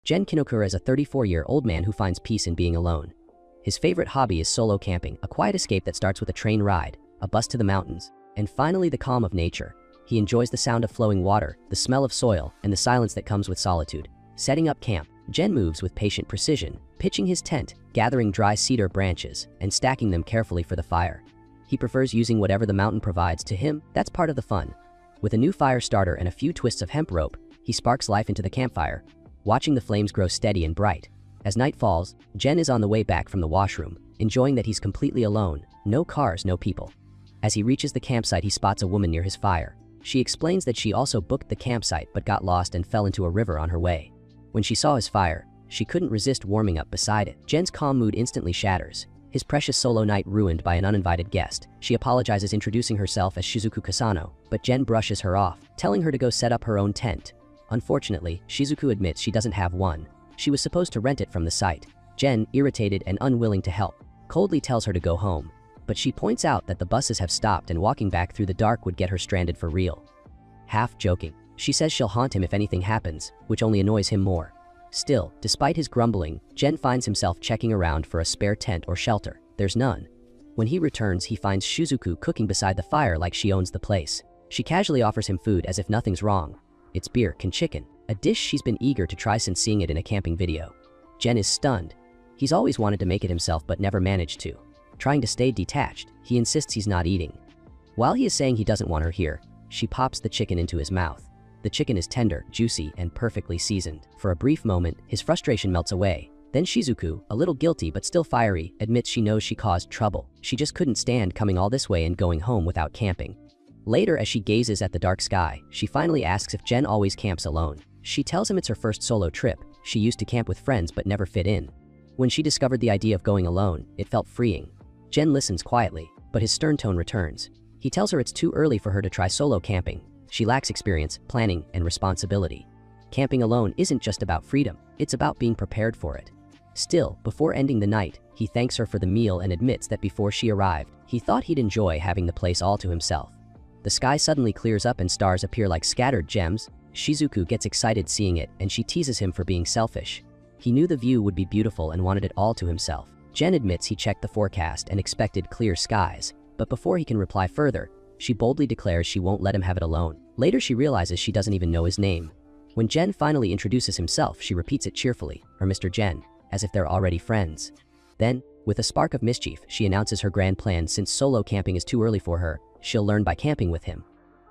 Gen Kinokura is a 34-year-old man who finds peace in being alone. His favorite hobby is solo camping, a quiet escape that starts with a train ride, a bus to the mountains, and finally the calm of nature. He enjoys the sound of flowing water, the smell of soil, and the silence that comes with solitude. Setting up camp, Gen moves with patient precision, pitching his tent, gathering dry cedar branches, and stacking them carefully for the fire. He prefers using whatever the mountain provides. To him, that's part of the fun. With a new fire starter and a few twists of hemp rope, he sparks life into the campfire, watching the flames grow steady and bright. As night falls, Gen is on the way back from the washroom, enjoying that he's completely alone, no cars, no people. As he reaches the campsite, he spots a woman near his fire. She explains that she also booked the campsite but got lost and fell into a river on her way. When she saw his fire, she couldn't resist warming up beside it. Gen's calm mood instantly shatters, his precious solo night ruined by an uninvited guest. She apologizes, introducing herself as Shizuku Kasano, but Gen brushes her off, telling her to go set up her own tent. Unfortunately, Shizuku admits she doesn't have one. She was supposed to rent it from the site. Gen, irritated and unwilling to help, coldly tells her to go home. But she points out that the buses have stopped and walking back through the dark would get her stranded for real. Half joking, she says she'll haunt him if anything happens, which only annoys him more. Still, despite his grumbling, Gen finds himself checking around for a spare tent or shelter. There's none. When he returns, he finds Shizuku cooking beside the fire like she owns the place. She casually offers him food as if nothing's wrong. It's beer and chicken, a dish she's been eager to try since seeing it in a camping video. Gen is stunned. He's always wanted to make it himself but never managed to. Trying to stay detached, he insists he's not eating. While he is saying he doesn't want her here, she pops the chicken into his mouth. The chicken is tender, juicy, and perfectly seasoned. For a brief moment, his frustration melts away. Then Shizuku, a little guilty but still fiery, admits she knows she caused trouble. She just couldn't stand coming all this way and going home without camping. Later, as she gazes at the dark sky, she finally asks if Gen always camps alone. She tells him it's her first solo trip. She used to camp with friends but never fit in. When she discovered the idea of going alone, it felt freeing. Gen listens quietly, but his stern tone returns. He tells her it's too early for her to try solo camping. She lacks experience, planning, and responsibility. Camping alone isn't just about freedom, it's about being prepared for it. Still, before ending the night, he thanks her for the meal and admits that before she arrived, he thought he'd enjoy having the place all to himself. The sky suddenly clears up and stars appear like scattered gems. Shizuku gets excited seeing it, and she teases him for being selfish. He knew the view would be beautiful and wanted it all to himself. Gen admits he checked the forecast and expected clear skies, but before he can reply further, she boldly declares she won't let him have it alone. Later she realizes she doesn't even know his name. When Gen finally introduces himself, she repeats it cheerfully, or Mr. Gen, as if they're already friends. Then, with a spark of mischief, she announces her grand plan. Since solo camping is too early for her, she'll learn by camping with him.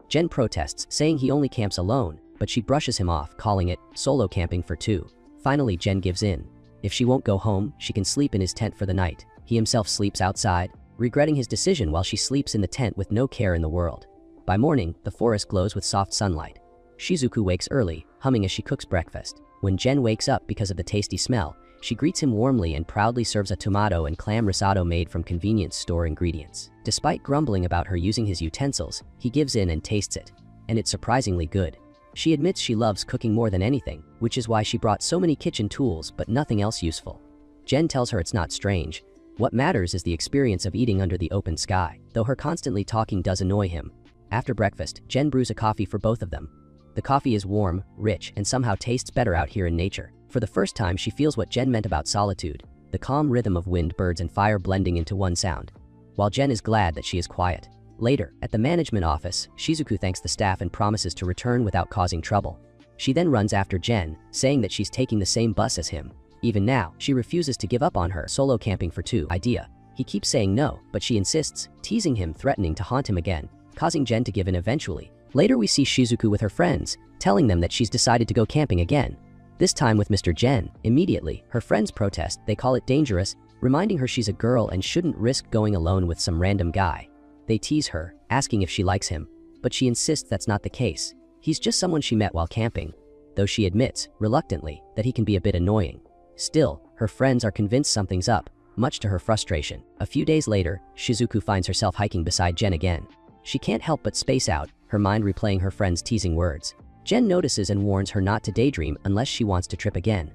Gen protests, saying he only camps alone, but she brushes him off, calling it solo camping for two. Finally, Gen gives in. If she won't go home, she can sleep in his tent for the night. He himself sleeps outside, regretting his decision while she sleeps in the tent with no care in the world. By morning, the forest glows with soft sunlight. Shizuku wakes early, humming as she cooks breakfast. When Gen wakes up because of the tasty smell, she greets him warmly and proudly serves a tomato and clam risotto made from convenience store ingredients. Despite grumbling about her using his utensils, he gives in and tastes it. And it's surprisingly good. She admits she loves cooking more than anything, which is why she brought so many kitchen tools but nothing else useful. Gen tells her it's not strange. What matters is the experience of eating under the open sky, though her constantly talking does annoy him. After breakfast, Gen brews a coffee for both of them. The coffee is warm, rich, and somehow tastes better out here in nature. For the first time, she feels what Gen meant about solitude, the calm rhythm of wind, birds, and fire blending into one sound. While Gen is glad that she is quiet. Later, at the management office, Shizuku thanks the staff and promises to return without causing trouble. She then runs after Gen, saying that she's taking the same bus as him. Even now, she refuses to give up on her solo camping for two idea. He keeps saying no, but she insists, teasing him, threatening to haunt him again, causing Gen to give in eventually. Later we see Shizuku with her friends, telling them that she's decided to go camping again. This time with Mr. Gen. Immediately, her friends protest, they call it dangerous, reminding her she's a girl and shouldn't risk going alone with some random guy. They tease her, asking if she likes him, but she insists that's not the case. He's just someone she met while camping, though she admits, reluctantly, that he can be a bit annoying. Still, her friends are convinced something's up, much to her frustration. A few days later, Shizuku finds herself hiking beside Gen again. She can't help but space out, her mind replaying her friend's teasing words. Gen notices and warns her not to daydream unless she wants to trip again.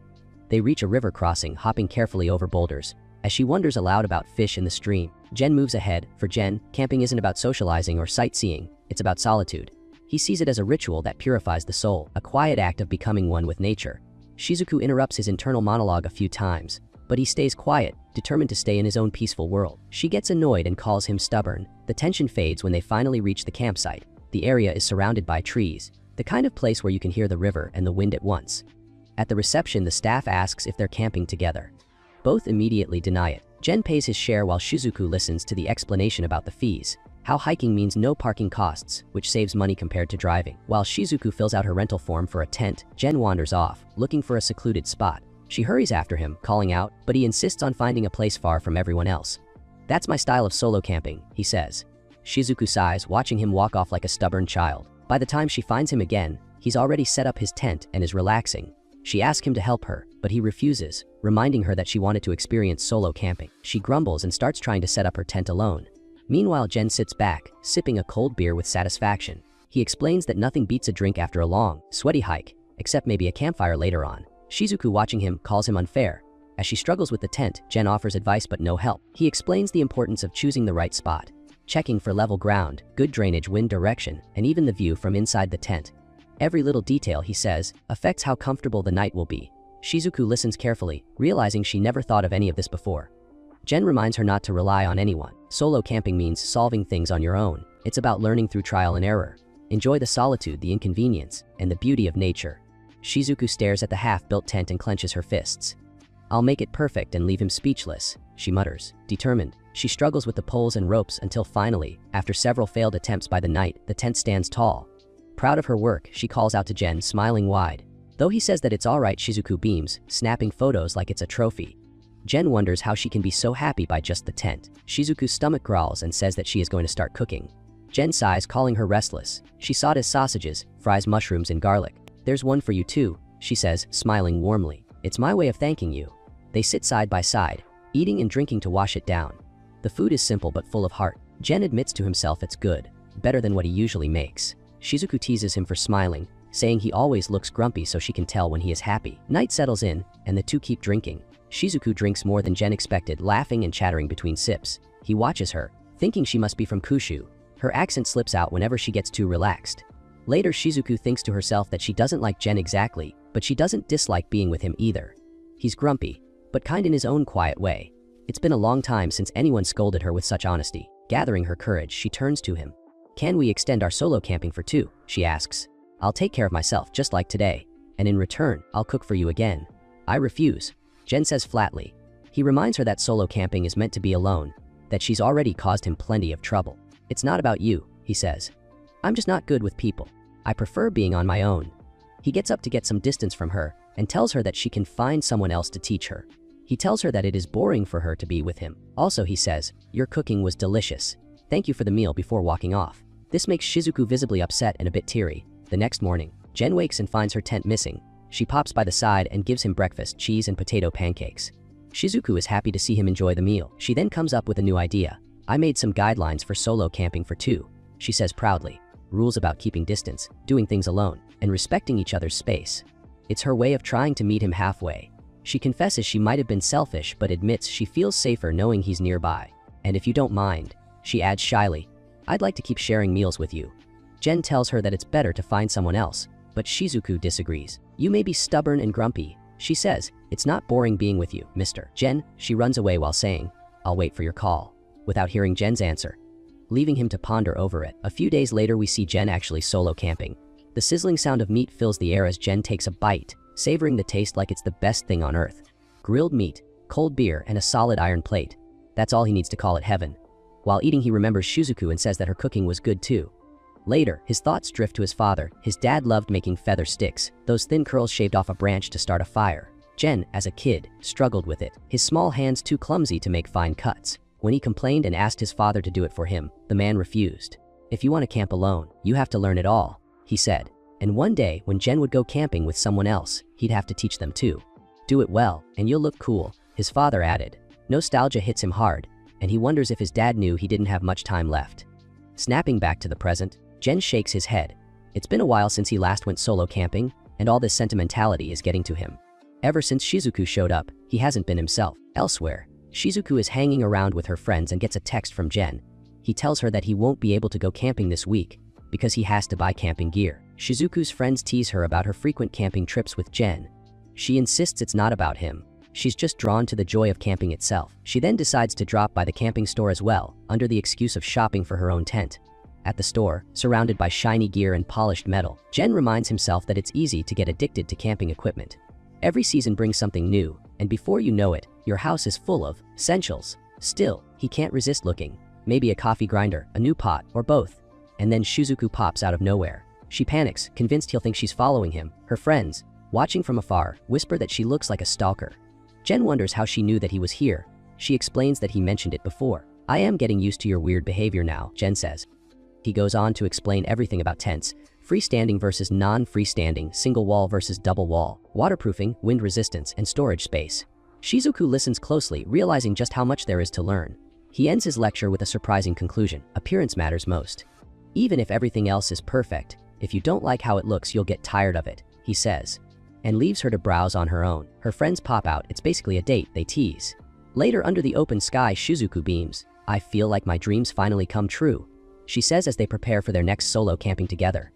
They reach a river crossing, hopping carefully over boulders. As she wonders aloud about fish in the stream, Gen moves ahead. For Gen, camping isn't about socializing or sightseeing, it's about solitude. He sees it as a ritual that purifies the soul, a quiet act of becoming one with nature. Shizuku interrupts his internal monologue a few times, but he stays quiet, determined to stay in his own peaceful world. She gets annoyed and calls him stubborn. The tension fades when they finally reach the campsite. The area is surrounded by trees, the kind of place where you can hear the river and the wind at once. At the reception, the staff asks if they're camping together. Both immediately deny it. Jen pays his share while Shizuku listens to the explanation about the fees. How hiking means no parking costs, which saves money compared to driving. While Shizuku fills out her rental form for a tent, Jen wanders off, looking for a secluded spot. She hurries after him, calling out, but he insists on finding a place far from everyone else. "That's my style of solo camping," he says. Shizuku sighs, watching him walk off like a stubborn child. By the time she finds him again, he's already set up his tent and is relaxing. She asks him to help her, but he refuses, reminding her that she wanted to experience solo camping. She grumbles and starts trying to set up her tent alone. Meanwhile, Jen sits back, sipping a cold beer with satisfaction. He explains that nothing beats a drink after a long, sweaty hike, except maybe a campfire later on. Shizuku, watching him, calls him unfair. As she struggles with the tent, Jen offers advice but no help. He explains the importance of choosing the right spot, checking for level ground, good drainage, wind direction, and even the view from inside the tent. Every little detail, he says, affects how comfortable the night will be. Shizuku listens carefully, realizing she never thought of any of this before. Jen reminds her not to rely on anyone. Solo camping means solving things on your own. It's about learning through trial and error. Enjoy the solitude, the inconvenience, and the beauty of nature. Shizuku stares at the half-built tent and clenches her fists. "I'll make it perfect and leave him speechless," she mutters. Determined, she struggles with the poles and ropes until finally, after several failed attempts by the night, the tent stands tall. Proud of her work, she calls out to Jen, smiling wide. Though he says that it's alright, Shizuku beams, snapping photos like it's a trophy. Jen wonders how she can be so happy by just the tent. Shizuku's stomach growls and says that she is going to start cooking. Jen sighs, calling her restless. She sautés sausages, fries mushrooms and garlic. "There's one for you too," she says, smiling warmly. "It's my way of thanking you." They sit side by side, eating and drinking to wash it down. The food is simple but full of heart. Jen admits to himself it's good, better than what he usually makes. Shizuku teases him for smiling, saying he always looks grumpy so she can tell when he is happy. Night settles in, and the two keep drinking. Shizuku drinks more than Jen expected, laughing and chattering between sips. He watches her, thinking she must be from Kushu. Her accent slips out whenever she gets too relaxed. Later, Shizuku thinks to herself that she doesn't like Jen exactly, but she doesn't dislike being with him either. He's grumpy, but kind in his own quiet way. It's been a long time since anyone scolded her with such honesty. Gathering her courage, she turns to him. "Can we extend our solo camping for two?" she asks. "I'll take care of myself just like today, and in return, I'll cook for you again." "I refuse," Jen says flatly. He reminds her that solo camping is meant to be alone, that she's already caused him plenty of trouble. "It's not about you," he says. "I'm just not good with people. I prefer being on my own." He gets up to get some distance from her and tells her that she can find someone else to teach her. He tells her that it is boring for her to be with him. Also, he says, "Your cooking was delicious. Thank you for the meal," before walking off. This makes Shizuku visibly upset and a bit teary. The next morning, Jen wakes and finds her tent missing. She pops by the side and gives him breakfast, cheese and potato pancakes. Shizuku is happy to see him enjoy the meal. She then comes up with a new idea. "I made some guidelines for solo camping for two," she says proudly. Rules about keeping distance, doing things alone, and respecting each other's space. It's her way of trying to meet him halfway. She confesses she might have been selfish but admits she feels safer knowing he's nearby. "And if you don't mind," she adds shyly, "I'd like to keep sharing meals with you." Jen tells her that it's better to find someone else, but Shizuku disagrees. "You may be stubborn and grumpy," she says. "It's not boring being with you, mister." "Jen," she runs away while saying, "I'll wait for your call," without hearing Jen's answer, leaving him to ponder over it. A few days later, we see Jen actually solo camping. The sizzling sound of meat fills the air as Jen takes a bite, savoring the taste like it's the best thing on earth. Grilled meat, cold beer, and a solid iron plate. That's all he needs to call it heaven. While eating, he remembers Shizuku and says that her cooking was good too. Later, his thoughts drift to his father. His dad loved making feather sticks, those thin curls shaved off a branch to start a fire. Jen, as a kid, struggled with it, his small hands too clumsy to make fine cuts. When he complained and asked his father to do it for him, the man refused. "If you want to camp alone, you have to learn it all," he said. And one day, when Jen would go camping with someone else, he'd have to teach them too. "Do it well, and you'll look cool," his father added. Nostalgia hits him hard, and he wonders if his dad knew he didn't have much time left. Snapping back to the present, Jen shakes his head. It's been a while since he last went solo camping, and all this sentimentality is getting to him. Ever since Shizuku showed up, he hasn't been himself. Elsewhere, Shizuku is hanging around with her friends and gets a text from Jen. He tells her that he won't be able to go camping this week because he has to buy camping gear. Shizuku's friends tease her about her frequent camping trips with Jen. She insists it's not about him. She's just drawn to the joy of camping itself. She then decides to drop by the camping store as well, under the excuse of shopping for her own tent. At the store, surrounded by shiny gear and polished metal, Jen reminds himself that it's easy to get addicted to camping equipment. Every season brings something new, and before you know it, your house is full of essentials. Still, he can't resist looking. Maybe a coffee grinder, a new pot, or both. And then Shizuku pops out of nowhere. She panics, convinced he'll think she's following him. Her friends, watching from afar, whisper that she looks like a stalker. Jen wonders how she knew that he was here. She explains that he mentioned it before. "I am getting used to your weird behavior now," Jen says. He goes on to explain everything about tents: freestanding versus non-freestanding, single wall versus double wall, waterproofing, wind resistance, and storage space. Shizuku listens closely, realizing just how much there is to learn. He ends his lecture with a surprising conclusion: appearance matters most. Even if everything else is perfect, if you don't like how it looks, you'll get tired of it, he says, and leaves her to browse on her own. Her friends pop out. It's basically a date, they tease. Later, under the open sky, Shizuku beams. "I feel like my dreams finally come true," she says as they prepare for their next solo camping together.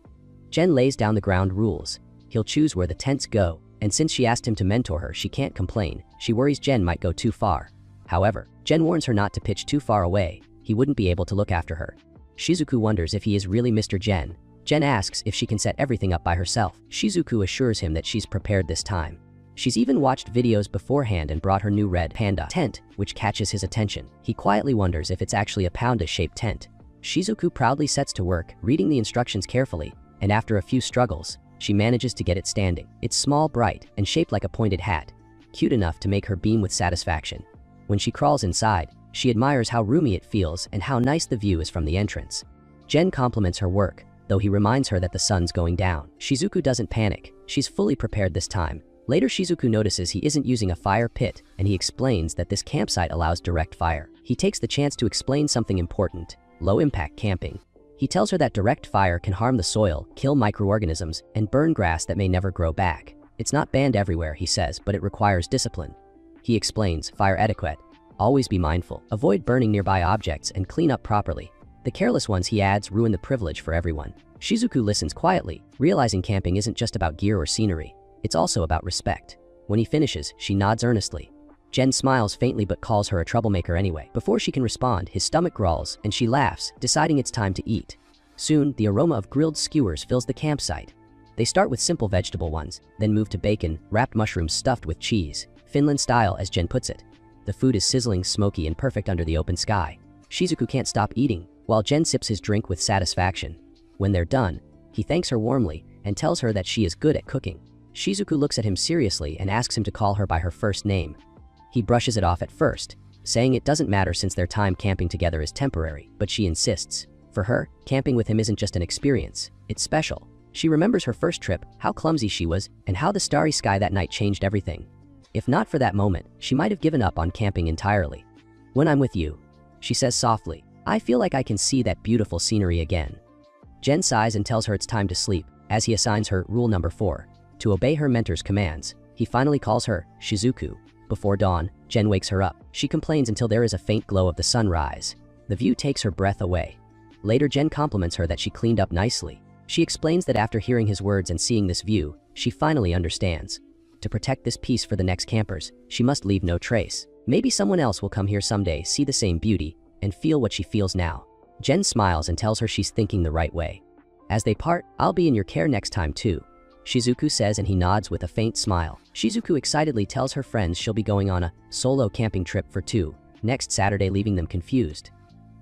Jen lays down the ground rules. He'll choose where the tents go, and since she asked him to mentor her, she can't complain. She worries Jen might go too far. However, Jen warns her not to pitch too far away. He wouldn't be able to look after her. Shizuku wonders if he is really Mr. Jen. Jen asks if she can set everything up by herself. Shizuku assures him that she's prepared this time. She's even watched videos beforehand and brought her new red panda tent, which catches his attention. He quietly wonders if it's actually a panda-shaped tent. Shizuku proudly sets to work, reading the instructions carefully, and after a few struggles, she manages to get it standing. It's small, bright, and shaped like a pointed hat, cute enough to make her beam with satisfaction. When she crawls inside, she admires how roomy it feels and how nice the view is from the entrance. Jen compliments her work, though he reminds her that the sun's going down. Shizuku doesn't panic. She's fully prepared this time. Later, Shizuku notices he isn't using a fire pit, and he explains that this campsite allows direct fire. He takes the chance to explain something important: low-impact camping. He tells her that direct fire can harm the soil, kill microorganisms, and burn grass that may never grow back. It's not banned everywhere, he says, but it requires discipline. He explains fire etiquette: always be mindful, avoid burning nearby objects, and clean up properly. The careless ones, he adds, ruin the privilege for everyone. Shizuku listens quietly, realizing camping isn't just about gear or scenery. It's also about respect. When he finishes, she nods earnestly. Jen smiles faintly but calls her a troublemaker anyway. Before she can respond, his stomach growls, and she laughs, deciding it's time to eat. Soon, the aroma of grilled skewers fills the campsite. They start with simple vegetable ones, then move to bacon, wrapped mushrooms stuffed with cheese, Finland style as Jen puts it. The food is sizzling, smoky, and perfect under the open sky. Shizuku can't stop eating, while Jen sips his drink with satisfaction. When they're done, he thanks her warmly and tells her that she is good at cooking. Shizuku looks at him seriously and asks him to call her by her first name. He brushes it off at first, saying it doesn't matter since their time camping together is temporary, but she insists. For her, camping with him isn't just an experience, it's special. She remembers her first trip, how clumsy she was, and how the starry sky that night changed everything. If not for that moment, she might have given up on camping entirely. "When I'm with you," she says softly, "I feel like I can see that beautiful scenery again." Jen sighs and tells her it's time to sleep, as he assigns her rule number 4. To obey her mentor's commands. He finally calls her Shizuku. Before dawn, Jen wakes her up. She complains until there is a faint glow of the sunrise. The view takes her breath away. Later, Jen compliments her that she cleaned up nicely. She explains that after hearing his words and seeing this view, she finally understands. To protect this peace for the next campers, she must leave no trace. Maybe someone else will come here someday, see the same beauty, and feel what she feels now. Jen smiles and tells her she's thinking the right way. As they part, "I'll be in your care next time too," Shizuku says, and he nods with a faint smile. Shizuku excitedly tells her friends she'll be going on a solo camping trip for 2 next Saturday, leaving them confused.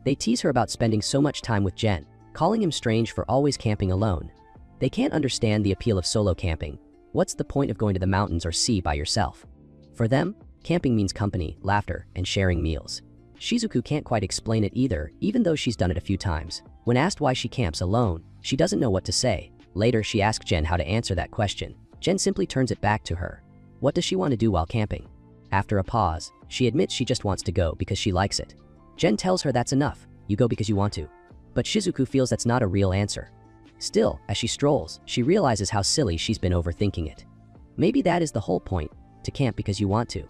They tease her about spending so much time with Jen, calling him strange for always camping alone. They can't understand the appeal of solo camping. What's the point of going to the mountains or sea by yourself? For them, camping means company, laughter, and sharing meals. Shizuku can't quite explain it either, even though she's done it a few times. When asked why she camps alone, she doesn't know what to say. Later, she asks Jen how to answer that question. Jen simply turns it back to her. What does she want to do while camping? After a pause, she admits she just wants to go because she likes it. Jen tells her that's enough, you go because you want to. But Shizuku feels that's not a real answer. Still, as she strolls, she realizes how silly she's been overthinking it. Maybe that is the whole point, to camp because you want to.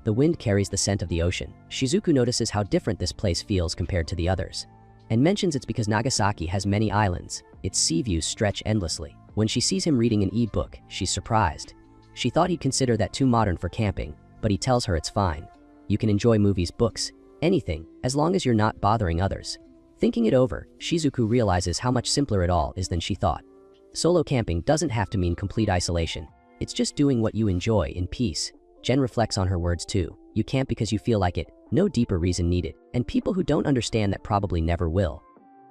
The wind carries the scent of the ocean. Shizuku notices how different this place feels compared to the others, and mentions it's because Nagasaki has many islands. Its sea views stretch endlessly. When she sees him reading an e-book, she's surprised. She thought he'd consider that too modern for camping, but he tells her it's fine. You can enjoy movies, books, anything, as long as you're not bothering others. Thinking it over, Shizuku realizes how much simpler it all is than she thought. Solo camping doesn't have to mean complete isolation. It's just doing what you enjoy in peace. Jen reflects on her words too. You camp because you feel like it, no deeper reason needed, and people who don't understand that probably never will.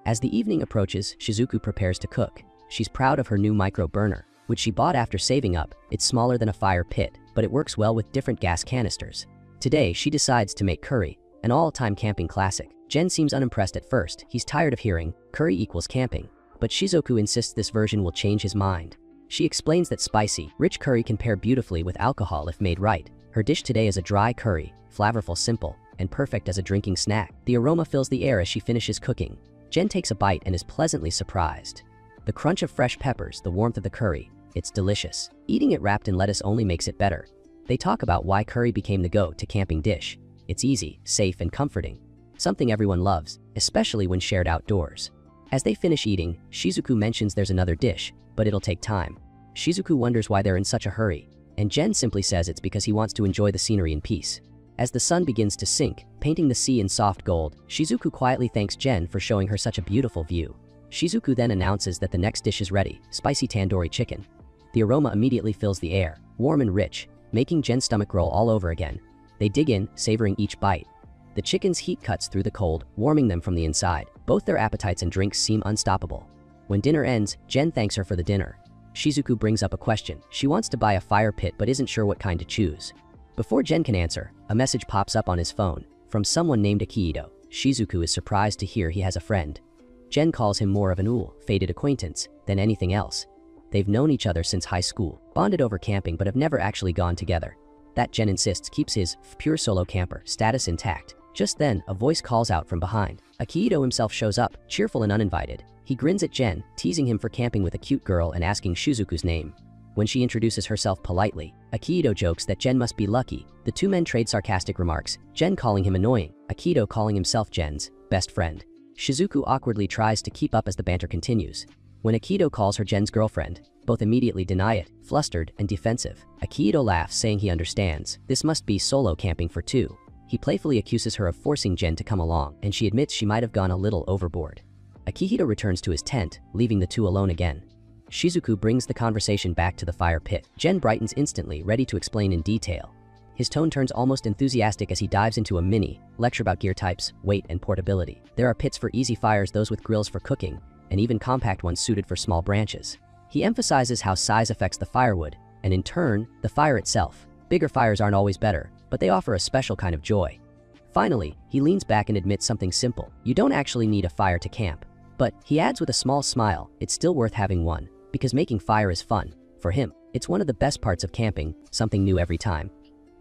As the evening approaches, Shizuku prepares to cook. She's proud of her new micro burner, which she bought after saving up. It's smaller than a fire pit, but it works well with different gas canisters. Today, she decides to make curry, an all-time camping classic. Jen seems unimpressed at first. He's tired of hearing, curry equals camping. But Shizuku insists this version will change his mind. She explains that spicy, rich curry can pair beautifully with alcohol if made right. Her dish today is a dry curry, flavorful, simple, and perfect as a drinking snack. The aroma fills the air as she finishes cooking. Jen takes a bite and is pleasantly surprised. The crunch of fresh peppers, the warmth of the curry, it's delicious. Eating it wrapped in lettuce only makes it better. They talk about why curry became the go-to camping dish. It's easy, safe, and comforting. Something everyone loves, especially when shared outdoors. As they finish eating, Shizuku mentions there's another dish, but it'll take time. Shizuku wonders why they're in such a hurry, and Jen simply says it's because he wants to enjoy the scenery in peace. As the sun begins to sink, painting the sea in soft gold, Shizuku quietly thanks Jen for showing her such a beautiful view. Shizuku then announces that the next dish is ready, spicy tandoori chicken. The aroma immediately fills the air, warm and rich, making Jen's stomach roll all over again. They dig in, savoring each bite. The chicken's heat cuts through the cold, warming them from the inside. Both their appetites and drinks seem unstoppable. When dinner ends, Jen thanks her for the dinner. Shizuku brings up a question. She wants to buy a fire pit but isn't sure what kind to choose. Before Jen can answer, a message pops up on his phone from someone named Akihito. Shizuku is surprised to hear he has a friend. Jen calls him more of an faded acquaintance than anything else. They've known each other since high school, bonded over camping but have never actually gone together. That, Jen insists, keeps his pure solo camper status intact. Just then, a voice calls out from behind. Akihito himself shows up, cheerful and uninvited. He grins at Jen, teasing him for camping with a cute girl and asking Shizuku's name. When she introduces herself politely, Akihito jokes that Jen must be lucky. The two men trade sarcastic remarks, Jen calling him annoying, Akihito calling himself Jen's best friend. Shizuku awkwardly tries to keep up as the banter continues. When Akihito calls her Jen's girlfriend, both immediately deny it, flustered and defensive. Akihito laughs, saying he understands. This must be solo camping for two. He playfully accuses her of forcing Jen to come along, and she admits she might have gone a little overboard. Akihito returns to his tent, leaving the two alone again. Shizuku brings the conversation back to the fire pit. Jen brightens instantly, ready to explain in detail. His tone turns almost enthusiastic as he dives into a mini lecture about gear types, weight, and portability. There are pits for easy fires, those with grills for cooking, and even compact ones suited for small branches. He emphasizes how size affects the firewood, and in turn, the fire itself. Bigger fires aren't always better, but they offer a special kind of joy. Finally, he leans back and admits something simple. You don't actually need a fire to camp. But, he adds with a small smile, it's still worth having one, because making fire is fun. For him, it's one of the best parts of camping, something new every time.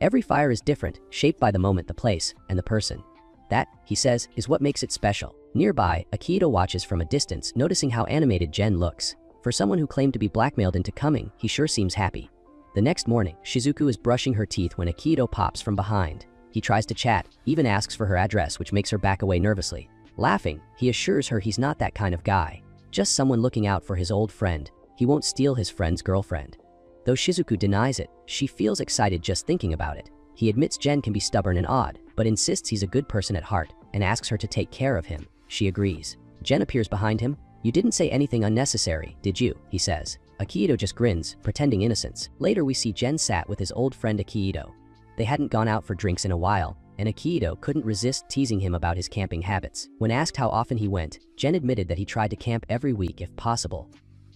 Every fire is different, shaped by the moment, the place, and the person. That, he says, is what makes it special. Nearby, Akihito watches from a distance, noticing how animated Jen looks. For someone who claimed to be blackmailed into coming, he sure seems happy. The next morning, Shizuku is brushing her teeth when Akihito pops from behind. He tries to chat, even asks for her address, which makes her back away nervously. Laughing, he assures her he's not that kind of guy. Just someone looking out for his old friend. He won't steal his friend's girlfriend. Though Shizuku denies it, she feels excited just thinking about it. He admits Jen can be stubborn and odd, but insists he's a good person at heart, and asks her to take care of him. She agrees. Jen appears behind him. You didn't say anything unnecessary, did you? He says. Akihito just grins, pretending innocence. Later we see Jen sat with his old friend Akihito. They hadn't gone out for drinks in a while, and Akihito couldn't resist teasing him about his camping habits. When asked how often he went, Jen admitted that he tried to camp every week if possible.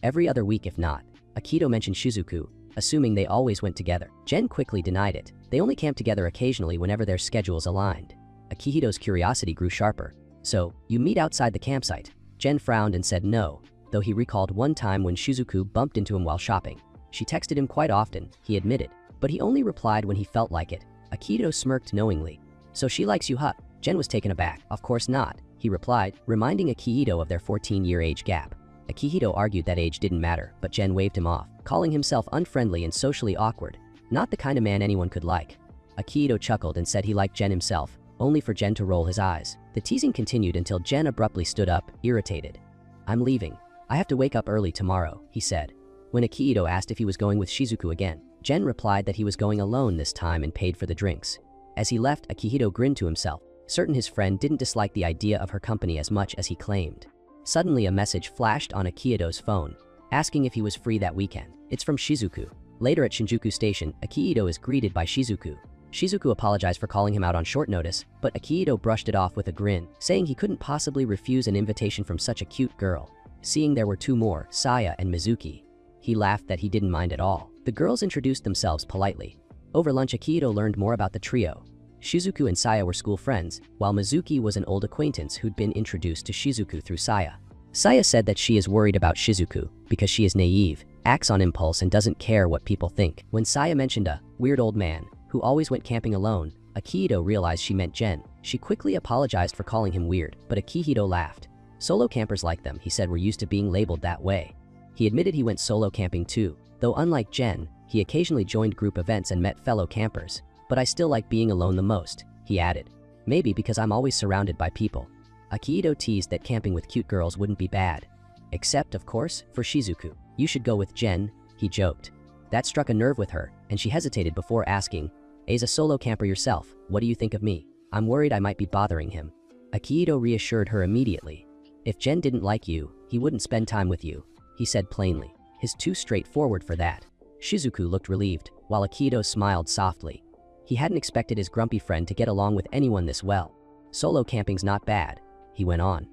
Every other week if not. Akihito mentioned Shizuku, assuming they always went together. Jen quickly denied it. They only camped together occasionally whenever their schedules aligned. Akihito's curiosity grew sharper. So, you meet outside the campsite? Jen frowned and said no, though he recalled one time when Shizuku bumped into him while shopping. She texted him quite often, he admitted, but he only replied when he felt like it. Akihito smirked knowingly. So she likes you, huh? Jen was taken aback. Of course not, he replied, reminding Akihito of their 14-year age gap. Akihito argued that age didn't matter, but Jen waved him off, calling himself unfriendly and socially awkward. Not the kind of man anyone could like. Akihito chuckled and said he liked Jen himself, only for Jen to roll his eyes. The teasing continued until Jen abruptly stood up, irritated. I'm leaving. I have to wake up early tomorrow, he said. When Akihito asked if he was going with Shizuku again, Jen replied that he was going alone this time and paid for the drinks. As he left, Akihito grinned to himself, certain his friend didn't dislike the idea of her company as much as he claimed. Suddenly a message flashed on Akihito's phone, asking if he was free that weekend. It's from Shizuku. Later at Shinjuku Station, Akihito is greeted by Shizuku. Shizuku apologized for calling him out on short notice, but Akihito brushed it off with a grin, saying he couldn't possibly refuse an invitation from such a cute girl. Seeing there were two more, Saya and Mizuki, he laughed that he didn't mind at all. The girls introduced themselves politely. Over lunch, Akihito learned more about the trio. Shizuku and Saya were school friends, while Mizuki was an old acquaintance who'd been introduced to Shizuku through Saya. Saya said that she is worried about Shizuku because she is naive, acts on impulse, and doesn't care what people think. When Saya mentioned a weird old man who always went camping alone, Akihito realized she meant Jen. She quickly apologized for calling him weird, but Akihito laughed. Solo campers like them, he said, were used to being labeled that way. He admitted he went solo camping too, though unlike Jen, he occasionally joined group events and met fellow campers. But I still like being alone the most, he added. Maybe because I'm always surrounded by people. Akihito teased that camping with cute girls wouldn't be bad. Except, of course, for Shizuku. You should go with Jen, he joked. That struck a nerve with her, and she hesitated before asking, as a solo camper yourself, what do you think of me? I'm worried I might be bothering him. Akihito reassured her immediately. If Jen didn't like you, he wouldn't spend time with you, he said plainly. He's too straightforward for that. Shizuku looked relieved, while Akihito smiled softly. He hadn't expected his grumpy friend to get along with anyone this well. Solo camping's not bad, he went on.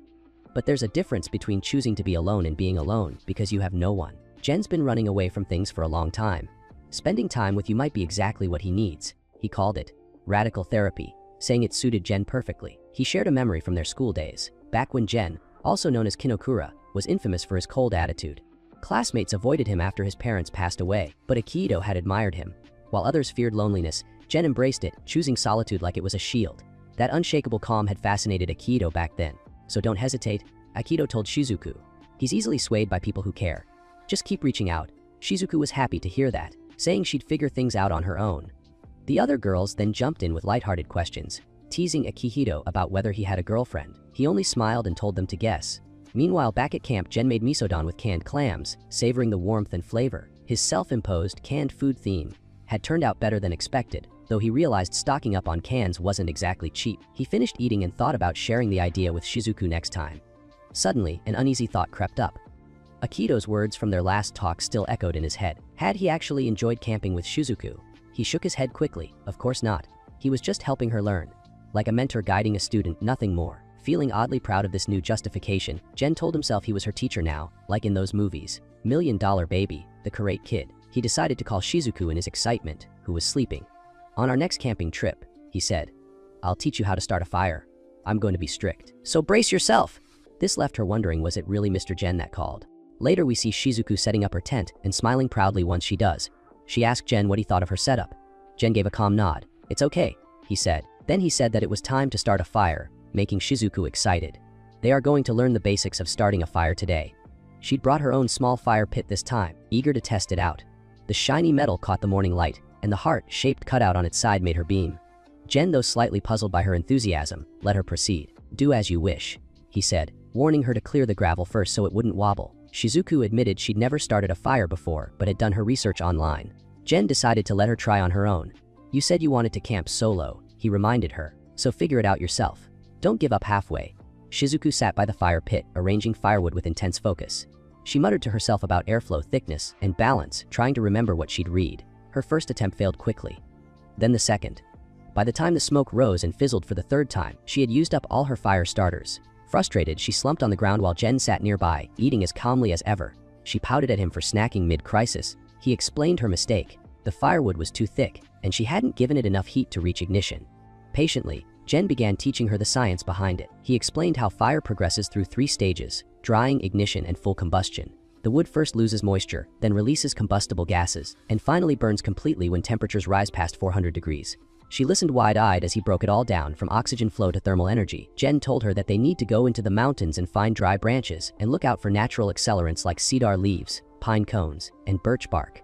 But there's a difference between choosing to be alone and being alone because you have no one. Jen's been running away from things for a long time. Spending time with you might be exactly what he needs. He called it radical therapy, saying it suited Jen perfectly. He shared a memory from their school days, back when Jen, also known as Kinokura, was infamous for his cold attitude. Classmates avoided him after his parents passed away, but Akihito had admired him. While others feared loneliness, Jen embraced it, choosing solitude like it was a shield. That unshakable calm had fascinated Akihito back then. So don't hesitate, Akihito told Shizuku. He's easily swayed by people who care. Just keep reaching out. Shizuku was happy to hear that, saying she'd figure things out on her own. The other girls then jumped in with lighthearted questions, teasing Akihito about whether he had a girlfriend. He only smiled and told them to guess. Meanwhile, back at camp, Jen made misodon with canned clams, savoring the warmth and flavor. His self-imposed canned food theme had turned out better than expected, though he realized stocking up on cans wasn't exactly cheap. He finished eating and thought about sharing the idea with Shizuku next time. Suddenly, an uneasy thought crept up. Akihito's words from their last talk still echoed in his head. Had he actually enjoyed camping with Shizuku? He shook his head quickly. Of course not. He was just helping her learn. Like a mentor guiding a student, nothing more. Feeling oddly proud of this new justification, Jen told himself he was her teacher now, like in those movies. $1 Million Baby, the Karate Kid. He decided to call Shizuku in his excitement, who was sleeping. On our next camping trip, he said, I'll teach you how to start a fire. I'm going to be strict. So brace yourself. This left her wondering, was it really Mr. Jen that called? Later we see Shizuku setting up her tent and smiling proudly once she does. She asked Jen what he thought of her setup. Jen gave a calm nod. It's okay, he said. Then he said that it was time to start a fire, making Shizuku excited. They are going to learn the basics of starting a fire today. She'd brought her own small fire pit this time, eager to test it out. The shiny metal caught the morning light, and the heart-shaped cutout on its side made her beam. Jen, though slightly puzzled by her enthusiasm, let her proceed. Do as you wish, he said, warning her to clear the gravel first so it wouldn't wobble. Shizuku admitted she'd never started a fire before but had done her research online. Jen decided to let her try on her own. You said you wanted to camp solo, he reminded her, so figure it out yourself. Don't give up halfway. Shizuku sat by the fire pit, arranging firewood with intense focus. She muttered to herself about airflow, thickness, and balance, trying to remember what she'd read. Her first attempt failed quickly. Then the second. By the time the smoke rose and fizzled for the third time, she had used up all her fire starters. Frustrated, she slumped on the ground while Jen sat nearby, eating as calmly as ever. She pouted at him for snacking mid-crisis. He explained her mistake. The firewood was too thick, and she hadn't given it enough heat to reach ignition. Patiently, Jen began teaching her the science behind it. He explained how fire progresses through 3 stages: drying, ignition, and full combustion. The wood first loses moisture, then releases combustible gases, and finally burns completely when temperatures rise past 400 degrees. She listened wide-eyed as he broke it all down, from oxygen flow to thermal energy. Jen told her that they need to go into the mountains and find dry branches and look out for natural accelerants like cedar leaves, pine cones, and birch bark.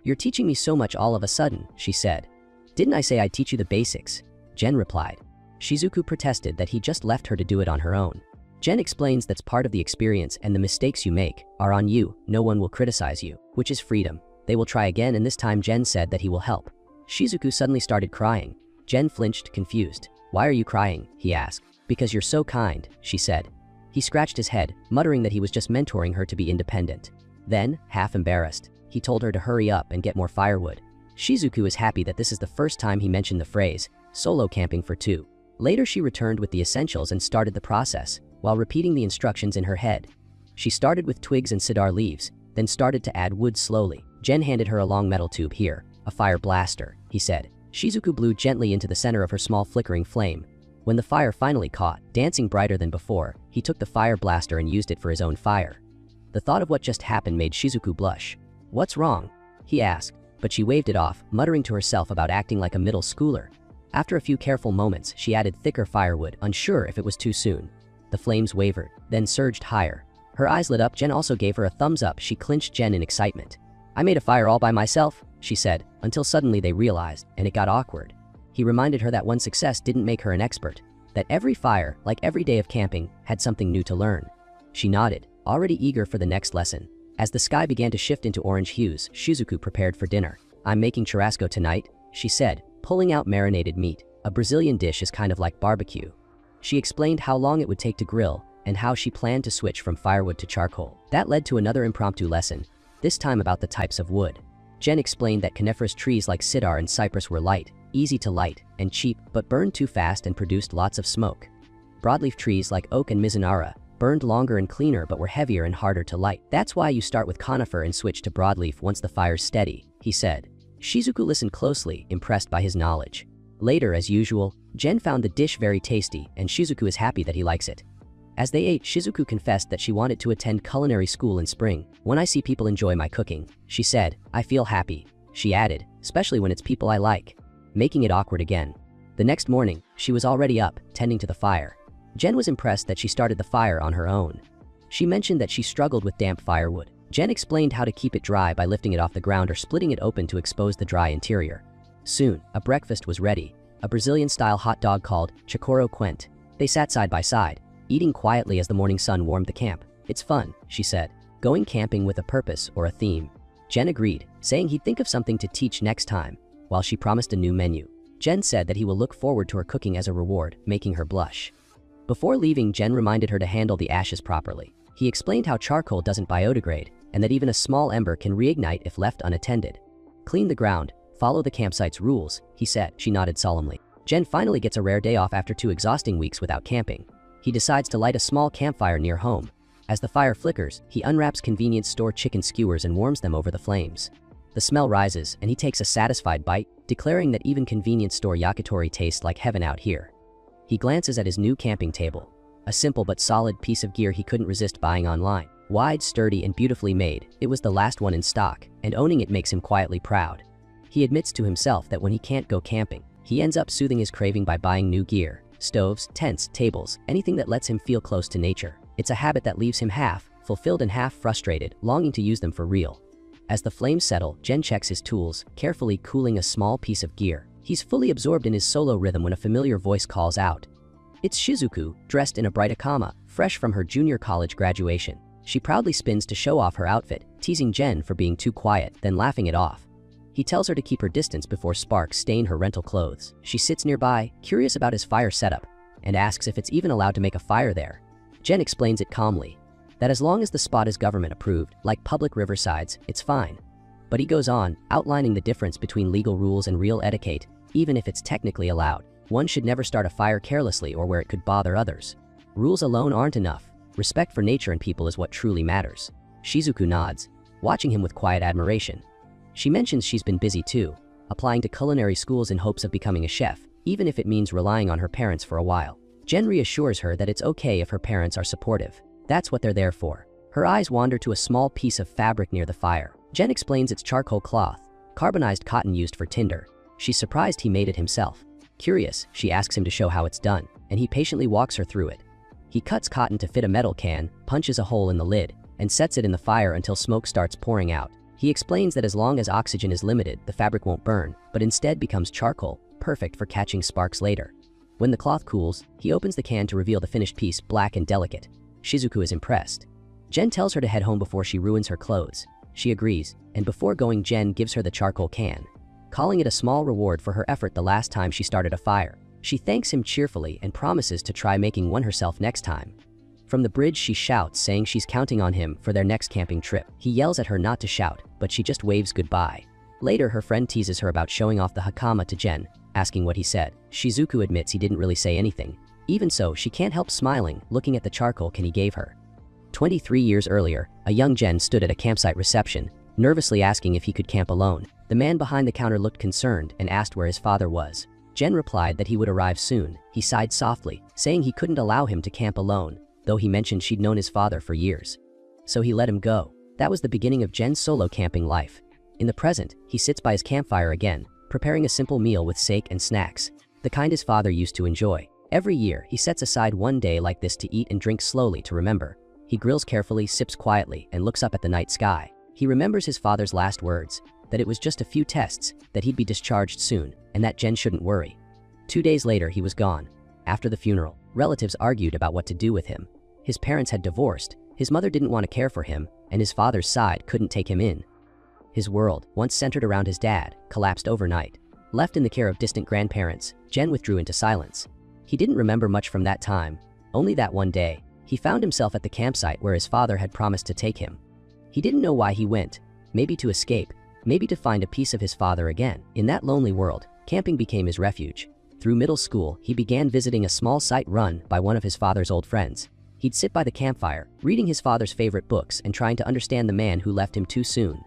You're teaching me so much all of a sudden, she said. Didn't I say I'd teach you the basics? Jen replied. Shizuku protested that he just left her to do it on her own. Jen explains that's part of the experience and the mistakes you make are on you, no one will criticize you, which is freedom. They will try again, and this time Jen said that he will help. Shizuku suddenly started crying. Jen flinched, confused. "Why are you crying?" he asked. "Because you're so kind," she said. He scratched his head, muttering that he was just mentoring her to be independent. Then, half embarrassed, he told her to hurry up and get more firewood. Shizuku is happy that this is the first time he mentioned the phrase, solo camping for two. Later she returned with the essentials and started the process, while repeating the instructions in her head. She started with twigs and cedar leaves, then started to add wood slowly. Jen handed her a long metal tube. "Here, a fire blaster," he said. Shizuku blew gently into the center of her small flickering flame. When the fire finally caught, dancing brighter than before, he took the fire blaster and used it for his own fire. The thought of what just happened made Shizuku blush. "What's wrong?" he asked, but she waved it off, muttering to herself about acting like a middle schooler. After a few careful moments, she added thicker firewood, unsure if it was too soon. The flames wavered, then surged higher. Her eyes lit up. Jen also gave her a thumbs up. She clinched Jen in excitement. "I made a fire all by myself," she said, until suddenly they realized, and it got awkward. He reminded her that one success didn't make her an expert, that every fire, like every day of camping, had something new to learn. She nodded, already eager for the next lesson. As the sky began to shift into orange hues, Shizuku prepared for dinner. "I'm making churrasco tonight," she said, pulling out marinated meat. A Brazilian dish is kind of like barbecue. She explained how long it would take to grill and how she planned to switch from firewood to charcoal. That led to another impromptu lesson, this time about the types of wood. Jen explained that coniferous trees like cedar and cypress were light, easy to light, and cheap, but burned too fast and produced lots of smoke. Broadleaf trees like oak and mizunara burned longer and cleaner but were heavier and harder to light. "That's why you start with conifer and switch to broadleaf once the fire's steady," he said. Shizuku listened closely, impressed by his knowledge. Later, as usual, Jen found the dish very tasty, and Shizuku is happy that he likes it. As they ate, Shizuku confessed that she wanted to attend culinary school in spring. "When I see people enjoy my cooking," she said, "I feel happy." She added, "especially when it's people I like," making it awkward again. The next morning, she was already up, tending to the fire. Jen was impressed that she started the fire on her own. She mentioned that she struggled with damp firewood. Jen explained how to keep it dry by lifting it off the ground or splitting it open to expose the dry interior. Soon, a breakfast was ready, a Brazilian-style hot dog called chicoro quente. They sat side by side, eating quietly as the morning sun warmed the camp. "It's fun," she said, "going camping with a purpose or a theme." Jen agreed, saying he'd think of something to teach next time, while she promised a new menu. Jen said that he will look forward to her cooking as a reward, making her blush. Before leaving, Jen reminded her to handle the ashes properly. He explained how charcoal doesn't biodegrade, and that even a small ember can reignite if left unattended. "Clean the ground, follow the campsite's rules," he said. She nodded solemnly. Jen finally gets a rare day off after 2 exhausting weeks without camping. He decides to light a small campfire near home. As the fire flickers, he unwraps convenience store chicken skewers and warms them over the flames. The smell rises, and he takes a satisfied bite, declaring that even convenience store yakitori tastes like heaven out here. He glances at his new camping table, a simple but solid piece of gear he couldn't resist buying online. Wide, sturdy, and beautifully made, it was the last one in stock, and owning it makes him quietly proud. He admits to himself that when he can't go camping, he ends up soothing his craving by buying new gear, stoves, tents, tables, anything that lets him feel close to nature. It's a habit that leaves him half fulfilled and half frustrated, longing to use them for real. As the flames settle, Jen checks his tools, carefully cooling a small piece of gear. He's fully absorbed in his solo rhythm when a familiar voice calls out. It's Shizuku, dressed in a bright akama, fresh from her junior college graduation. She proudly spins to show off her outfit, teasing Jen for being too quiet, then laughing it off. He tells her to keep her distance before sparks stain her rental clothes. She sits nearby, curious about his fire setup, and asks if it's even allowed to make a fire there. Jen explains it calmly, that as long as the spot is government approved, like public riversides, it's fine. But he goes on, outlining the difference between legal rules and real etiquette, even if it's technically allowed. One should never start a fire carelessly or where it could bother others. Rules alone aren't enough. Respect for nature and people is what truly matters. Shizuku nods, watching him with quiet admiration. She mentions she's been busy too, applying to culinary schools in hopes of becoming a chef, even if it means relying on her parents for a while. Jen reassures her that it's okay if her parents are supportive. That's what they're there for. Her eyes wander to a small piece of fabric near the fire. Jen explains it's charcoal cloth, carbonized cotton used for tinder. She's surprised he made it himself. Curious, she asks him to show how it's done, and he patiently walks her through it. He cuts cotton to fit a metal can, punches a hole in the lid, and sets it in the fire until smoke starts pouring out. He explains that as long as oxygen is limited, the fabric won't burn, but instead becomes charcoal, perfect for catching sparks later. When the cloth cools, he opens the can to reveal the finished piece, black and delicate. Shizuku is impressed. Jen tells her to head home before she ruins her clothes. She agrees, and before going Jen gives her the charcoal can, calling it a small reward for her effort the last time she started a fire. She thanks him cheerfully and promises to try making one herself next time. From the bridge she shouts, saying she's counting on him for their next camping trip. He yells at her not to shout, but she just waves goodbye. Later, her friend teases her about showing off the hakama to Jen, asking what he said. Shizuku admits he didn't really say anything. Even so, she can't help smiling, looking at the charcoal can he gave her. 23 years earlier, a young Jen stood at a campsite reception, nervously asking if he could camp alone. The man behind the counter looked concerned and asked where his father was. Jen replied that he would arrive soon. He sighed softly, saying he couldn't allow him to camp alone, though he mentioned she'd known his father for years. So he let him go. That was the beginning of Jen's solo camping life. In the present, he sits by his campfire again, preparing a simple meal with sake and snacks, the kind his father used to enjoy. Every year, he sets aside one day like this to eat and drink slowly to remember. He grills carefully, sips quietly, and looks up at the night sky. He remembers his father's last words, that it was just a few tests, that he'd be discharged soon, and that Jen shouldn't worry. 2 days later, he was gone. After the funeral, relatives argued about what to do with him. His parents had divorced, his mother didn't want to care for him, and his father's side couldn't take him in. His world, once centered around his dad, collapsed overnight. Left in the care of distant grandparents, Jen withdrew into silence. He didn't remember much from that time. Only that one day, he found himself at the campsite where his father had promised to take him. He didn't know why he went, maybe to escape, maybe to find a piece of his father again. In that lonely world, camping became his refuge. Through middle school, he began visiting a small site run by one of his father's old friends. He'd sit by the campfire, reading his father's favorite books and trying to understand the man who left him too soon.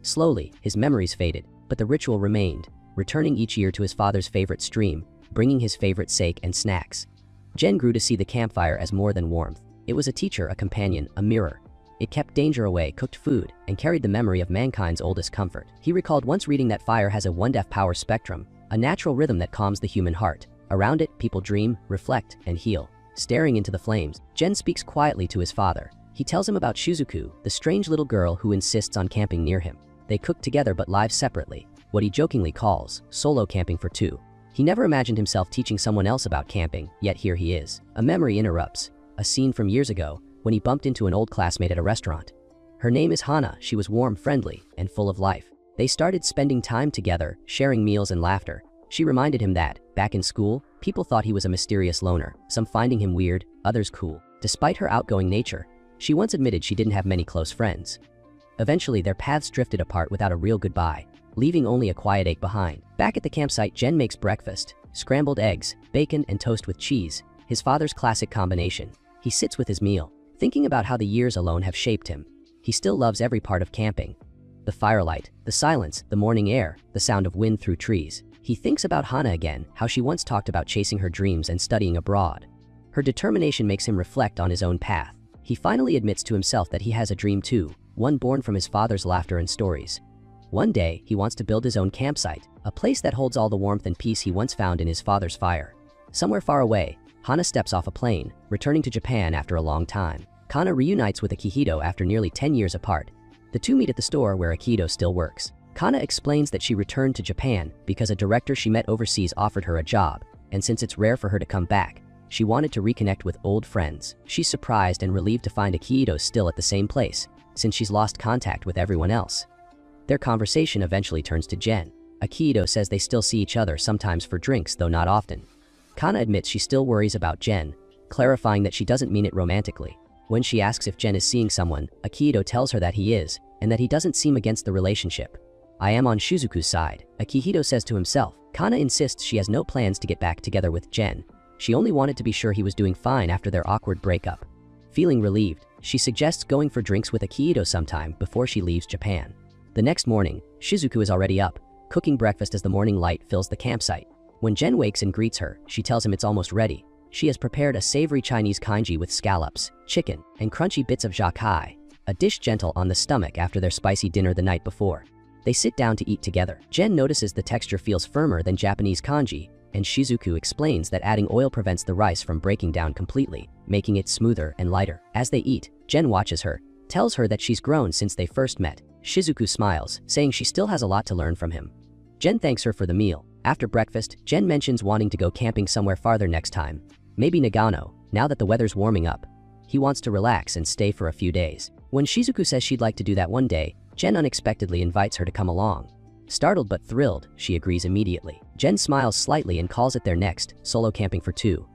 Slowly, his memories faded, but the ritual remained, returning each year to his father's favorite stream, bringing his favorite sake and snacks. Jen grew to see the campfire as more than warmth. It was a teacher, a companion, a mirror. It kept danger away, cooked food, and carried the memory of mankind's oldest comfort. He recalled once reading that fire has a 1/2 power spectrum, a natural rhythm that calms the human heart. Around it, people dream, reflect, and heal. Staring into the flames, Jen speaks quietly to his father. He tells him about Shizuku, the strange little girl who insists on camping near him. They cook together but live separately, what he jokingly calls solo camping for two. He never imagined himself teaching someone else about camping, yet here he is. A memory interrupts. A scene from years ago, when he bumped into an old classmate at a restaurant. Her name is Hana. She was warm, friendly, and full of life. They started spending time together, sharing meals and laughter. She reminded him that, back in school, people thought he was a mysterious loner, some finding him weird, others cool. Despite her outgoing nature, she once admitted she didn't have many close friends. Eventually, their paths drifted apart without a real goodbye, leaving only a quiet ache behind. Back at the campsite, Jen makes breakfast, scrambled eggs, bacon, and toast with cheese, his father's classic combination. He sits with his meal, thinking about how the years alone have shaped him. He still loves every part of camping. The firelight, the silence, the morning air, the sound of wind through trees. He thinks about Hana again, how she once talked about chasing her dreams and studying abroad. Her determination makes him reflect on his own path. He finally admits to himself that he has a dream too, one born from his father's laughter and stories. One day, he wants to build his own campsite, a place that holds all the warmth and peace he once found in his father's fire. Somewhere far away, Hana steps off a plane, returning to Japan after a long time. Kana reunites with Akihito after nearly 10 years apart. The two meet at the store where Akihito still works. Kana explains that she returned to Japan because a director she met overseas offered her a job, and since it's rare for her to come back, she wanted to reconnect with old friends. She's surprised and relieved to find Akihito still at the same place, since she's lost contact with everyone else. Their conversation eventually turns to Jen. Akihito says they still see each other sometimes for drinks, though not often. Kana admits she still worries about Jen, clarifying that she doesn't mean it romantically. When she asks if Jen is seeing someone, Akihito tells her that he is, and that he doesn't seem against the relationship. I am on Shizuku's side, Akihito says to himself. Kana insists she has no plans to get back together with Jen. She only wanted to be sure he was doing fine after their awkward breakup. Feeling relieved, she suggests going for drinks with Akihito sometime before she leaves Japan. The next morning, Shizuku is already up, cooking breakfast as the morning light fills the campsite. When Jen wakes and greets her, she tells him it's almost ready. She has prepared a savory Chinese kanji with scallops, chicken, and crunchy bits of jakai, a dish gentle on the stomach after their spicy dinner the night before. They sit down to eat together. Jen notices the texture feels firmer than Japanese kanji, and Shizuku explains that adding oil prevents the rice from breaking down completely, making it smoother and lighter. As they eat, Jen watches her, tells her that she's grown since they first met. Shizuku smiles, saying she still has a lot to learn from him. Jen thanks her for the meal. After breakfast, Jen mentions wanting to go camping somewhere farther next time. Maybe Nagano, now that the weather's warming up. He wants to relax and stay for a few days. When Shizuku says she'd like to do that one day, Jen unexpectedly invites her to come along. Startled but thrilled, she agrees immediately. Jen smiles slightly and calls it their next solo camping for two.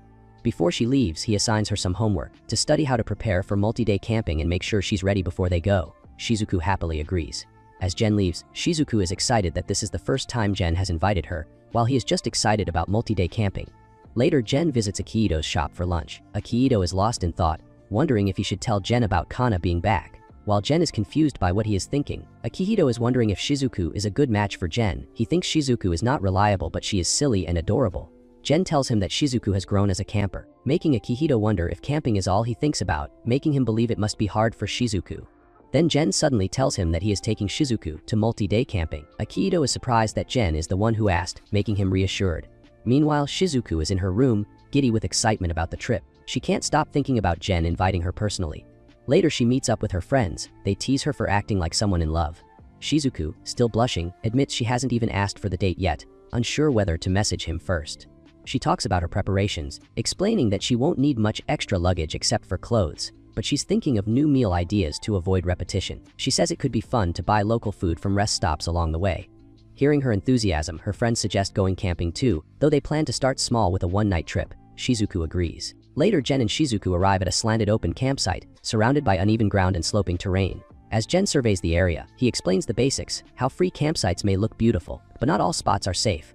Before she leaves, he assigns her some homework to study how to prepare for multi-day camping and make sure she's ready before they go. Shizuku happily agrees. As Jen leaves, Shizuku is excited that this is the first time Jen has invited her, while he is just excited about multi-day camping. Later, Jen visits Akiito's shop for lunch. Akiito is lost in thought, wondering if he should tell Jen about Kana being back. While Jen is confused by what he is thinking, Akihito is wondering if Shizuku is a good match for Jen. He thinks Shizuku is not reliable, but she is silly and adorable. Jen tells him that Shizuku has grown as a camper, making Akihito wonder if camping is all he thinks about, making him believe it must be hard for Shizuku. Then Jen suddenly tells him that he is taking Shizuku to multi-day camping. Akihito is surprised that Jen is the one who asked, making him reassured. Meanwhile, Shizuku is in her room, giddy with excitement about the trip. She can't stop thinking about Jen inviting her personally. Later, she meets up with her friends. They tease her for acting like someone in love. Shizuku, still blushing, admits she hasn't even asked for the date yet, unsure whether to message him first. She talks about her preparations, explaining that she won't need much extra luggage except for clothes, but she's thinking of new meal ideas to avoid repetition. She says it could be fun to buy local food from rest stops along the way. Hearing her enthusiasm, her friends suggest going camping too, though they plan to start small with a one-night trip. Shizuku agrees. Later, Jen and Shizuku arrive at a slanted open campsite, surrounded by uneven ground and sloping terrain. As Jen surveys the area, he explains the basics, how free campsites may look beautiful, but not all spots are safe.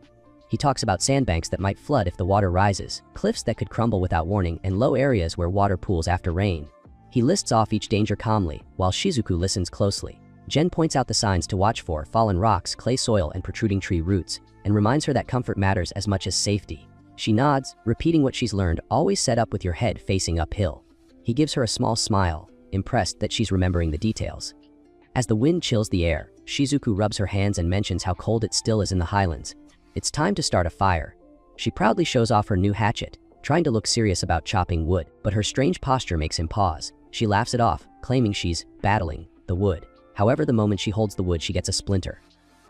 He talks about sandbanks that might flood if the water rises, cliffs that could crumble without warning, and low areas where water pools after rain. He lists off each danger calmly, while Shizuku listens closely. Jen points out the signs to watch for: fallen rocks, clay soil, and protruding tree roots, and reminds her that comfort matters as much as safety. She nods, repeating what she's learned: always set up with your head facing uphill. He gives her a small smile, impressed that she's remembering the details. As the wind chills the air, Shizuku rubs her hands and mentions how cold it still is in the highlands. It's time to start a fire. She proudly shows off her new hatchet, trying to look serious about chopping wood, but her strange posture makes him pause. She laughs it off, claiming she's battling the wood. However, the moment she holds the wood, she gets a splinter.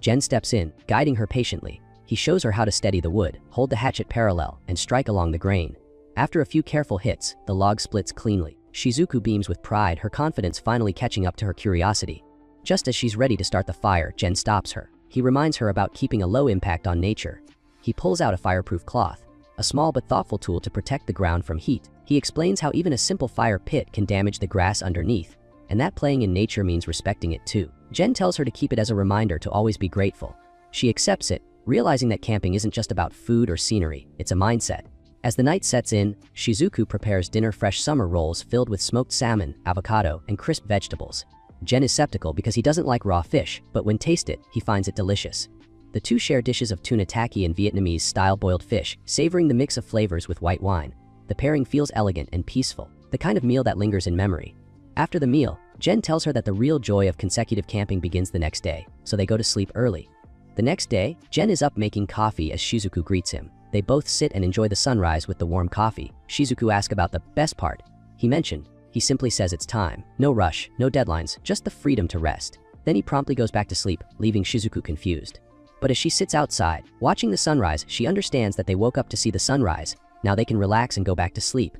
Jen steps in, guiding her patiently. He shows her how to steady the wood, hold the hatchet parallel, and strike along the grain. After a few careful hits, the log splits cleanly. Shizuku beams with pride, her confidence finally catching up to her curiosity. Just as she's ready to start the fire, Jen stops her. He reminds her about keeping a low impact on nature. He pulls out a fireproof cloth, a small but thoughtful tool to protect the ground from heat. He explains how even a simple fire pit can damage the grass underneath, and that playing in nature means respecting it too. Jen tells her to keep it as a reminder to always be grateful. She accepts it, realizing that camping isn't just about food or scenery, it's a mindset. As the night sets in, Shizuku prepares dinner: fresh summer rolls filled with smoked salmon, avocado, and crisp vegetables. Jen is skeptical because he doesn't like raw fish, but when tasted, he finds it delicious. The two share dishes of tuna taki and Vietnamese-style boiled fish, savoring the mix of flavors with white wine. The pairing feels elegant and peaceful, the kind of meal that lingers in memory. After the meal, Jen tells her that the real joy of consecutive camping begins the next day, so they go to sleep early. The next day, Jen is up making coffee as Shizuku greets him. They both sit and enjoy the sunrise with the warm coffee. Shizuku asks about the best part. He mentioned. He simply says it's time. No rush, no deadlines, just the freedom to rest. Then he promptly goes back to sleep, leaving Shizuku confused. But as she sits outside, watching the sunrise, she understands that they woke up to see the sunrise. Now they can relax and go back to sleep.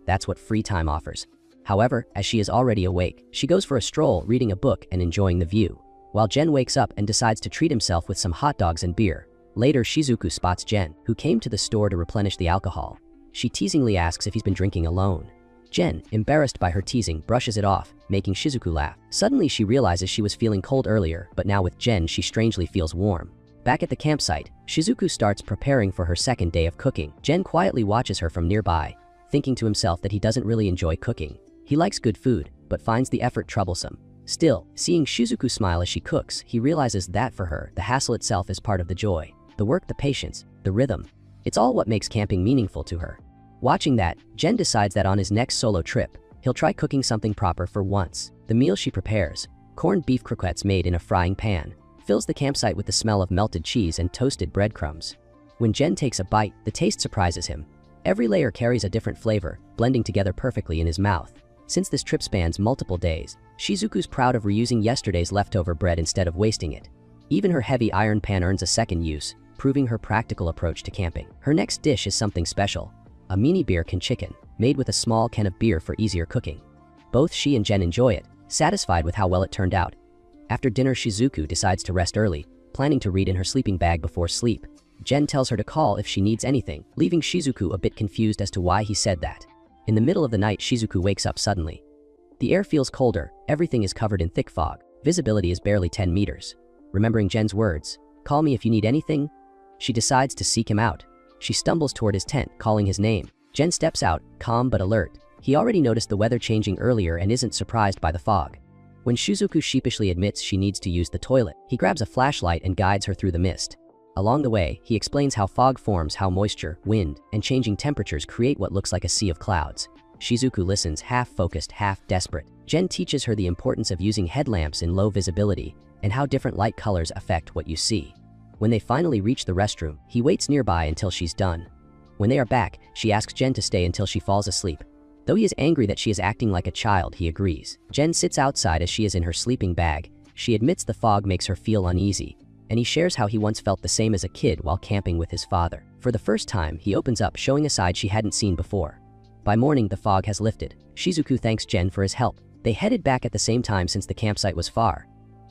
That's what free time offers. However, as she is already awake, she goes for a stroll, reading a book and enjoying the view, while Jen wakes up and decides to treat himself with some hot dogs and beer. Later, Shizuku spots Jen, who came to the store to replenish the alcohol. She teasingly asks if he's been drinking alone. Jen, embarrassed by her teasing, brushes it off, making Shizuku laugh. Suddenly, she realizes she was feeling cold earlier, but now with Jen, she strangely feels warm. Back at the campsite, Shizuku starts preparing for her second day of cooking. Jen quietly watches her from nearby, thinking to himself that he doesn't really enjoy cooking. He likes good food, but finds the effort troublesome. Still, seeing Shizuku smile as she cooks, he realizes that for her, the hassle itself is part of the joy. The work, the patience, the rhythm. It's all what makes camping meaningful to her. Watching that, Jen decides that on his next solo trip, he'll try cooking something proper for once. The meal she prepares, corned beef croquettes made in a frying pan, fills the campsite with the smell of melted cheese and toasted breadcrumbs. When Jen takes a bite, the taste surprises him. Every layer carries a different flavor, blending together perfectly in his mouth. Since this trip spans multiple days, Shizuku's proud of reusing yesterday's leftover bread instead of wasting it. Even her heavy iron pan earns a second use, proving her practical approach to camping. Her next dish is something special: a mini beer can chicken, made with a small can of beer for easier cooking. Both she and Jen enjoy it, satisfied with how well it turned out. After dinner, Shizuku decides to rest early, planning to read in her sleeping bag before sleep. Jen tells her to call if she needs anything, leaving Shizuku a bit confused as to why he said that. In the middle of the night, Shizuku wakes up suddenly. The air feels colder, everything is covered in thick fog, visibility is barely 10 meters. Remembering Jen's words, "Call me if you need anything," she decides to seek him out. She stumbles toward his tent, calling his name. Jen steps out, calm but alert. He already noticed the weather changing earlier and isn't surprised by the fog. When Shizuku sheepishly admits she needs to use the toilet, he grabs a flashlight and guides her through the mist. Along the way, he explains how fog forms, how moisture, wind, and changing temperatures create what looks like a sea of clouds. Shizuku listens, half-focused, half-desperate. Jen teaches her the importance of using headlamps in low visibility and how different light colors affect what you see. When they finally reach the restroom, he waits nearby until she's done. When they are back, she asks Jen to stay until she falls asleep. Though he is angry that she is acting like a child, he agrees. Jen sits outside as she is in her sleeping bag. She admits the fog makes her feel uneasy, and he shares how he once felt the same as a kid while camping with his father. For the first time, he opens up, showing a side she hadn't seen before. By morning, the fog has lifted. Shizuku thanks Jen for his help. They headed back at the same time since the campsite was far.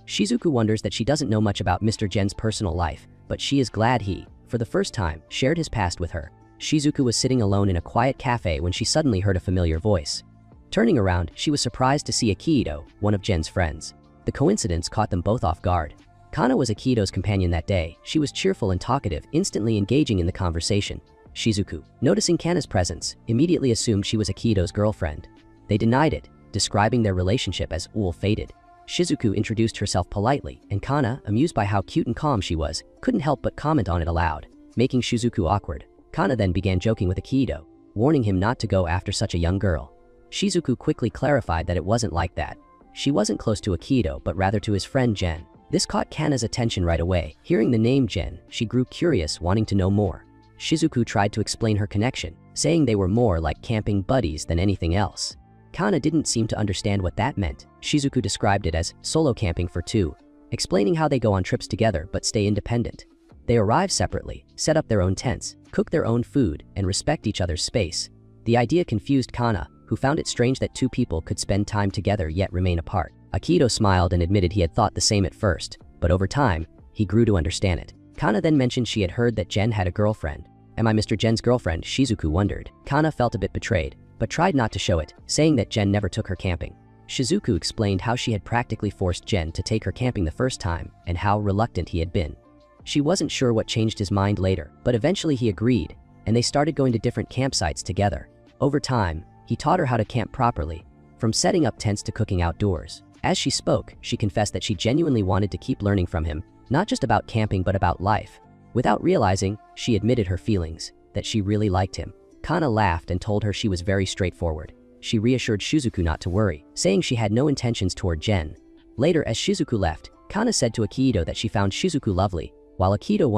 Shizuku wonders that she doesn't know much about Mr. Jen's personal life, but she is glad he, for the first time, shared his past with her. Shizuku was sitting alone in a quiet cafe when she suddenly heard a familiar voice. Turning around, she was surprised to see Akito, one of Jen's friends. The coincidence caught them both off guard. Kana was Akito's companion that day. She was cheerful and talkative, instantly engaging in the conversation. Shizuku, noticing Kana's presence, immediately assumed she was Akito's girlfriend. They denied it, describing their relationship as ill-fated. Shizuku introduced herself politely, and Kana, amused by how cute and calm she was, couldn't help but comment on it aloud, making Shizuku awkward. Kana then began joking with Akito, warning him not to go after such a young girl. Shizuku quickly clarified that it wasn't like that. She wasn't close to Akito, but rather to his friend Jen. This caught Kana's attention right away. Hearing the name Jen, she grew curious, wanting to know more. Shizuku tried to explain her connection, saying they were more like camping buddies than anything else. Kana didn't seem to understand what that meant. Shizuku described it as solo camping for two, explaining how they go on trips together but stay independent. They arrive separately, set up their own tents, cook their own food, and respect each other's space. The idea confused Kana, who found it strange that two people could spend time together yet remain apart. Akito smiled and admitted he had thought the same at first, but over time, he grew to understand it. Kana then mentioned she had heard that Jen had a girlfriend. "Am I Mr. Jen's girlfriend?" Shizuku wondered. Kana felt a bit betrayed, but tried not to show it, saying that Jen never took her camping. Shizuku explained how she had practically forced Jen to take her camping the first time and how reluctant he had been. She wasn't sure what changed his mind later, but eventually he agreed, and they started going to different campsites together. Over time, he taught her how to camp properly, from setting up tents to cooking outdoors. As she spoke, she confessed that she genuinely wanted to keep learning from him, not just about camping but about life. Without realizing, she admitted her feelings, that she really liked him. Kana laughed and told her she was very straightforward. She reassured Shizuku not to worry, saying she had no intentions toward Jen. Later, as Shizuku left, Kana said to Akito that she found Shizuku lovely, while Akito